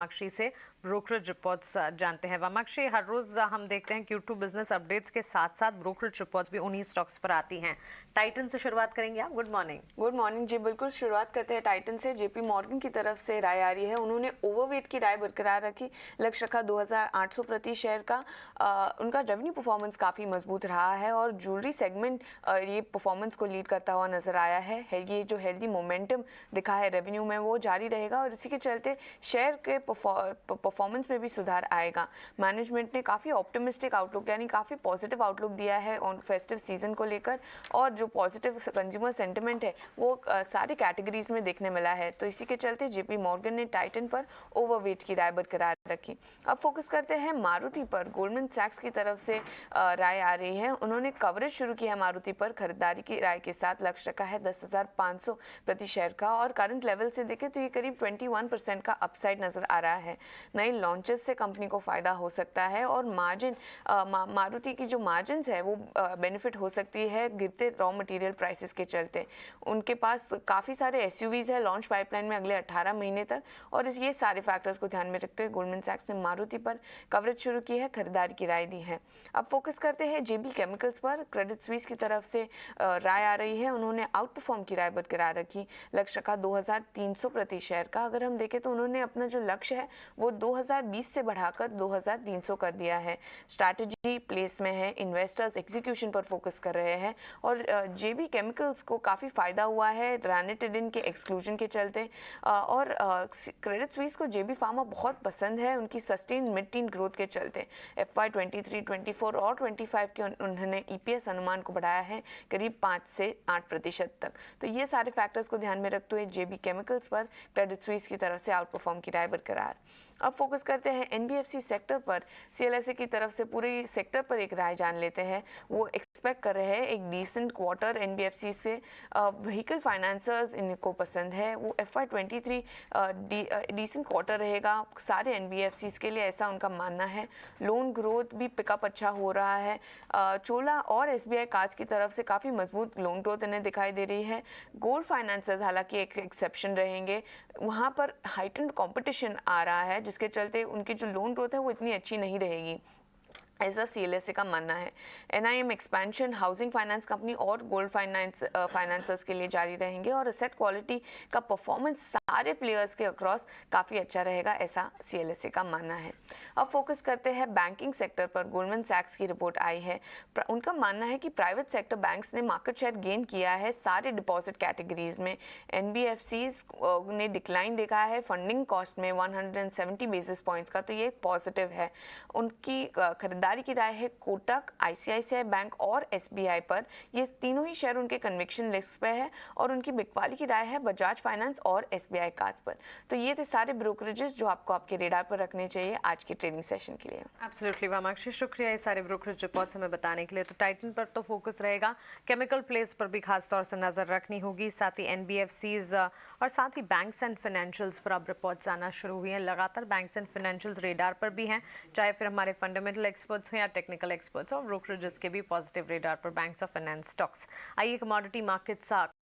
वामाक्षी से brokerage reports जानते हैं। वामाक्षी, हर रोज हम देखते हैं Q2 बिजनेस अपडेट्स के साथ साथ ब्रोकरेज रिपोर्ट्स भी उन्हीं स्टॉक्स पर आती हैं। टाइटन से शुरुआत करेंगे आप। Good morning. गुड मॉर्निंग जी, बिल्कुल शुरुआत करते हैं टाइटन से। जेपी मॉर्गन की तरफ से राय आ रही है, उन्होंने ओवरवेट की राय बरकरार रखी, लक्ष्य रखा 2800 प्रति शेयर का। उनका रेवेन्यू परफॉर्मेंस काफ़ी मजबूत रहा है और ज्वेलरी सेगमेंट ये परफॉर्मेंस को लीड करता हुआ नजर आया है। ये जो हेल्दी मोमेंटम दिखा है रेवेन्यू में वो जारी रहेगा और इसी के चलते शेयर के परफॉर्मेंस में भी सुधार आएगा। मैनेजमेंट ने काफ़ी ऑप्टिमिस्टिक आउटलुक यानी काफ़ी पॉजिटिव आउटलुक दिया है ऑन फेस्टिव सीजन को लेकर, और जो पॉजिटिव कंज्यूमर सेंटिमेंट है वो सारे कैटेगरीज में देखने मिला है। तो इसी के चलते जेपी मॉर्गन ने टाइटन पर ओवरवेट की राय बरकरार रखी। अब फोकस करते हैं मारुति पर। गोल्डमैन सैक्स की तरफ से राय आ रही है, उन्होंने कवरेज शुरू किया है मारुति पर खरीदारी की राय के साथ। लक्ष्य रखा है 10,500 प्रति शेयर का और करंट लेवल से देखें तो ये करीब 21% का अपसाइड नजर आ रहा है। नए लॉन्चेस से कंपनी को फायदा हो सकता है और मार्जिन मारुति की जो मार्जिन है वो बेनिफिट हो सकती है गिरते रॉ मटेरियल प्राइसेस के चलते। उनके पास काफ़ी सारे एसयूवीज है लॉन्च पाइपलाइन में अगले 18 महीने तक, और ये सारे फैक्टर्स को ध्यान में रखते हुए गोल्डमैन सैक्स ने मारुति पर कवरेज शुरू की है, खरीदारी की राय दी है। अब फोकस करते हैं जेबी केमिकल्स पर। क्रेडिट स्विस की तरफ से राय आ रही है, उन्होंने आउट परफॉर्म की राय बरकरार रखी, लक्ष्य रखा 2300 प्रति शेयर का। अगर हम देखें तो उन्होंने अपना जो लक्ष्य है वो 2020 से बढ़ाकर 2300 कर दिया है। स्ट्रैटेजी प्लेस में है, इन्वेस्टर्स एग्जीक्यूशन पर फोकस कर रहे हैं और जेबी केमिकल्स को काफ़ी फायदा हुआ है रानिटिडिन के एक्सक्लूजन के चलते, और क्रेडिट स्विस को जेबी फार्मा बहुत पसंद है उनकी सस्टेन मिड टीन ग्रोथ के चलते। FY 23, 24 और 25 के उन्होंने EPS अनुमान को बढ़ाया है करीब 5 से 8% तक। तो ये सारे फैक्टर्स को ध्यान में रखते हुए जेबी केमिकल्स पर क्रेडिट स्विस की तरफ से आउट परफॉर्म की राय बरकरार। अब फोकस करते हैं NBFC सेक्टर पर। CLSA की तरफ से पूरे सेक्टर पर एक राय जान लेते हैं। वो एक्सपेक्ट कर रहे हैं एक डिसेंट क्वार्टर NBFC से। व्हीकल फाइनेंसर्स इनको पसंद है, वो FY 23 डिसेंट क्वार्टर रहेगा सारे NBFCs के लिए, ऐसा उनका मानना है। लोन ग्रोथ भी पिकअप अच्छा हो रहा है। चोला और SBI कार्ड्स की तरफ से काफ़ी मजबूत लोन ग्रोथ इन्हें दिखाई दे रही है। गोल्ड फाइनेंसर्स हालांकि एक एक्सेप्शन रहेंगे, वहाँ पर हाइटेंड कॉम्पिटिशन आ रहा है जिसके चलते उनकी जो लोन ग्रोथ है वो इतनी अच्छी नहीं रहेगी, ऐसा CLSA का मानना है। NIM expansion housing finance company और गोल्ड फाइनेंसर्स के लिए जारी रहेंगे और असेट क्वालिटी का परफॉर्मेंस सारे प्लेयर्स के अक्रॉस काफ़ी अच्छा रहेगा, ऐसा CLSA का मानना है। अब फोकस करते हैं बैंकिंग सेक्टर पर। गोल्डमैन सैक्स की रिपोर्ट आई है, उनका मानना है कि प्राइवेट सेक्टर बैंक्स ने मार्केट शेयर गेन किया है सारे डिपॉजिट कैटेगरीज में। NBFCs ने डिक्लाइन देखा है फंडिंग कॉस्ट में 170 बेसिस पॉइंट्स का, तो ये एक पॉजिटिव है। उनकी खरीदारी की राय है कोटक, ICICI बैंक और SBI पर। ये तीनों ही शेयर उनके कन्विक्शन लिस्ट पे है और उनकी बिकवाली की राय है बजाज फाइनेंस और SBI कार्ड्स पर। तो ये थे सारे ब्रोकरेजेस जो आपको आपके रेडार पर रखने चाहिए आज के ट्रेडिंग सेशन के लिए। एब्सोल्युटली वामाक्षी, शुक्रिया ये सारे ब्रोकरेज रिपोर्ट्स हमें बताने के लिए। तो टाइटन पर तो फोकस रहेगा, केमिकल प्लेस पर भी खास तौर से नजर रखनी होगी, साथ ही NBFCs और साथ ही बैंक्स एंड फाइनेंशियल्स पर अब रिपोर्ट्स आना शुरू हुई हैं। लगातार बैंक्स एंड फाइनेंशियल्स रेडार पर भी हैं, चाहे फिर हमारे फंडामेंटल एक्सपर्ट्स हो या टेक्निकल एक्सपर्ट्स और ब्रोकरेजेस के भी पॉजिटिव रेडार पर बैंक्स और फाइनेंस स्टॉक्स। आइए कमोडिटी मार्केट्स